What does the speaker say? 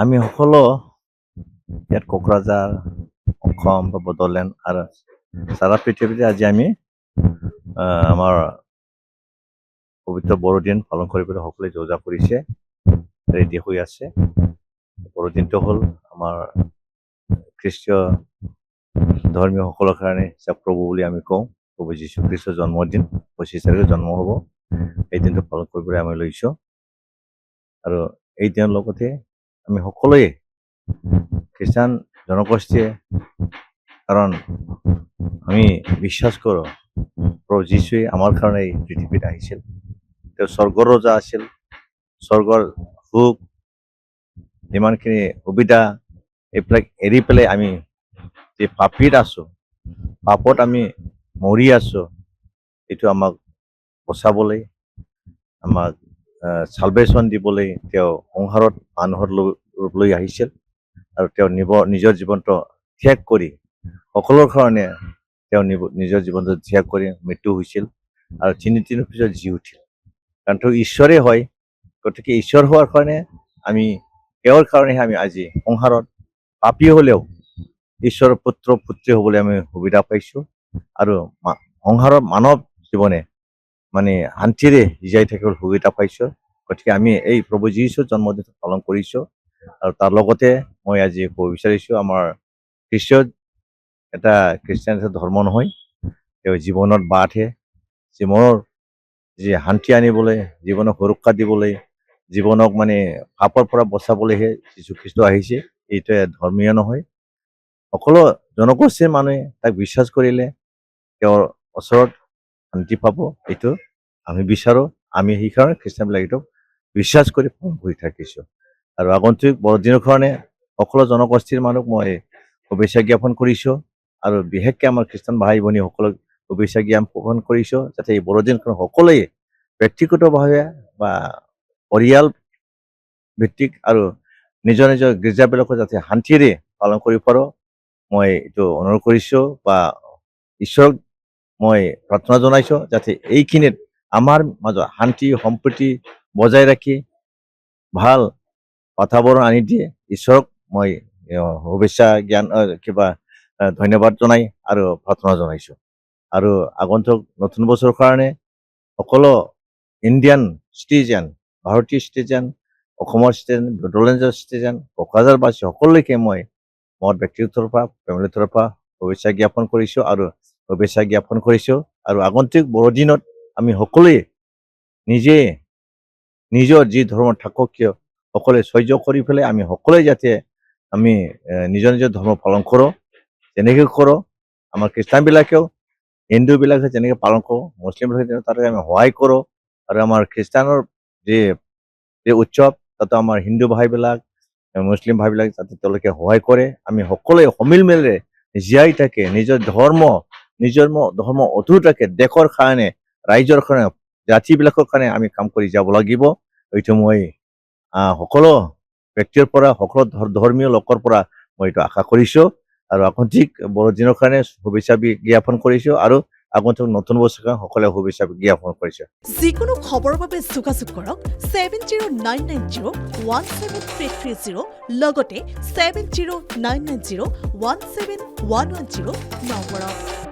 আমি সকলো ইয়াত কোকৰাঝাৰ অসম বা বড়োলেণ্ড আৰু সাৰা পৃথিৱীতে আজি আমি আমাৰ পবিত্ৰ বড়োদিন পালন কৰিবলৈ সকলোৱে যোজা কৰিছে, ৰেডি হৈ আছে। বড়োদিনটো হ'ল আমাৰ খ্ৰীষ্টীয় ধৰ্মীয়সকলৰ কাৰণে প্ৰভু বুলি আমি কওঁ। প্ৰভু যীশু খ্ৰীষ্টৰ জন্মদিন 25 তাৰিখে জন্ম হ'ব। এই দিনটো পালন কৰিবলৈ আমি লৈছোঁ আৰু এই দিনৰ লগতে আমি সকলোৱে খ্ৰীষ্টান জনগোষ্ঠীয়ে, কাৰণ আমি বিশ্বাস কৰোঁ প্ৰভু যীশুৱে আমাৰ কাৰণে এই পৃথিৱীত আহিছিল। তেওঁ স্বৰ্গৰ ৰজা আছিল। স্বৰ্গৰ সুখ, যিমানখিনি সুবিধা, এইবিলাক এৰি পেলাই আমি যে পাপীত আছোঁ, পাপত আমি মৰি আছোঁ, এইটো আমাক বচাবলৈ, আমাক চালভেশ্যন দিবলৈ তেওঁ সংসাৰত মানুহৰ ৰূপ লৈ আহিছিল আৰু তেওঁ নিজৰ জীৱনটো ত্যাগ কৰি সকলোৰ কাৰণে তেওঁ নিজৰ জীৱনটো ত্যাগ কৰি মৃত্যু হৈছিল আৰু 3 দিনৰ পিছত জি উঠিল। কাৰণ তেওঁ ঈশ্বৰে হয়। গতিকে ঈশ্বৰ হোৱাৰ কাৰণে আমি তেওঁৰ কাৰণেহে আমি আজি সংসাৰত পাপী হ'লেও ঈশ্বৰৰ পুত্ৰ পুত্ৰী হ'বলৈ আমি সুবিধা পাইছোঁ আৰু সংসাৰৰ মানৱ জীৱনে মানে শান্তিৰে জীয়াই থাকিবলৈ সুবিধা পাইছোঁ। গতিকে আমি এই প্ৰভু যীশুৰ জন্মদিন পালন কৰিছোঁ আৰু তাৰ লগতে মই আজি ক'ব বিচাৰিছোঁ, আমাৰ খ্ৰীষ্টিয়ান এটা ধৰ্ম নহয়, তেওঁ জীৱনৰ বাটহে। জীৱনৰ যি শান্তি আনিবলৈ, জীৱনক সুৰক্ষা দিবলৈ, জীৱনক মানে পাপৰ পৰা বচাবলৈহে যীশুখ্ৰীষ্ট আহিছে। এইটোৱে ধৰ্মীয় নহয়। সকলো জনগোষ্ঠীৰ মানুহে তাক বিশ্বাস কৰিলে তেওঁৰ ওচৰত শান্তি পাব, এইটো আমি বিচাৰোঁ। আমি সেইকাৰণে খ্ৰীষ্টানবিলাক এইটো বিশ্বাস কৰি পালন কৰি থাকিছোঁ। আৰু আগন্তুক বড়োদিনৰ কাৰণে সকলো জনগোষ্ঠীৰ মানুহক মই শুভেচ্ছা জ্ঞাপন কৰিছোঁ আৰু বিশেষকৈ আমাৰ খ্ৰীষ্টান ভাই ভনীসকলক শুভেচ্ছা জ্ঞাপন কৰিছোঁ, যাতে এই বড়োদিনখন সকলোৱে ব্যক্তিগতভাৱে বা পৰিয়াল ভিত্তিক আৰু নিজৰ নিজৰ গীৰ্জাবিলাকত যাতে শান্তিৰে পালন কৰিব পাৰোঁ, মই এইটো অনুৰোধ কৰিছোঁ বা ঈশ্বৰক মই প্ৰাৰ্থনা জনাইছোঁ যাতে এইখিনিত আমাৰ মাজত শান্তি সম্প্ৰীতি বজাই ৰাখি ভাল বাতাবৰণ আনি দিয়ে। ঈশ্বৰক মই শুভেচ্ছা ধন্যবাদ জনাই আৰু প্ৰাৰ্থনা জনাইছোঁ। আৰু আগন্তুক নতুন বছৰৰ কাৰণে সকলো ইণ্ডিয়ান চিটিজেন, ভাৰতীয় চিটিজেন, অসমৰ চিটিজেন, বড়োলেণ্ডৰ চিটিজেন, কোকৰাঝাৰবাসী সকলোকে মই মোৰ ব্যক্তিগত পৰা, ফেমিলিৰ তৰফৰ পৰা শুভেচ্ছা জ্ঞাপন কৰিছোঁ আৰু আগন্তুক বড়োদিনত আমি সকলোৱে নিজে নিজৰ যি ধৰ্ম থাকক কিয় সকলোৱে সহ্য কৰি পেলাই আমি সকলোৱে যাতে আমি নিজৰ নিজৰ ধৰ্ম পালন কৰোঁ, যেনেকৈ কৰোঁ। আমাৰ খ্ৰীষ্টানবিলাকেও হিন্দুবিলাকে যেনেকৈ পালন কৰোঁ, মুছলিমবিলাকে তাতে আমি সহায় কৰোঁ আৰু আমাৰ খ্ৰীষ্টানৰ যি উৎসৱ তাতে আমাৰ হিন্দু ভাইবিলাক, মুছলিম ভাইবিলাক যাতে তেওঁলোকে সহায় কৰে। আমি সকলোৱে সমিল মিলেৰে জীয়াই থাকে, নিজৰ ধৰ্ম অটুট ৰাখে, দেশৰ কাৰণে, ৰাইজৰ কাৰণে, জাতিবিলাকৰ কাৰণে আমি কাম কৰি যাব লাগিব। এইটো মই সকলো ব্যক্তিৰ পৰা, সকলো ধৰ্মীয় লোকৰ পৰা মই এইটো আশা কৰিছোঁ আৰু আগন্তুক বড়োদিনৰ কাৰণে শুভেচ্ছা জ্ঞাপন কৰিছোঁ আৰু আগন্তুক নতুন বছৰৰ কাৰণে সকলোৱে শুভেচ্ছা জ্ঞাপন কৰিছোঁ। যিকোনো খবৰৰ বাবে যোগাযোগ কৰক 7099017330 লগতে 7099017110 নম্বৰত।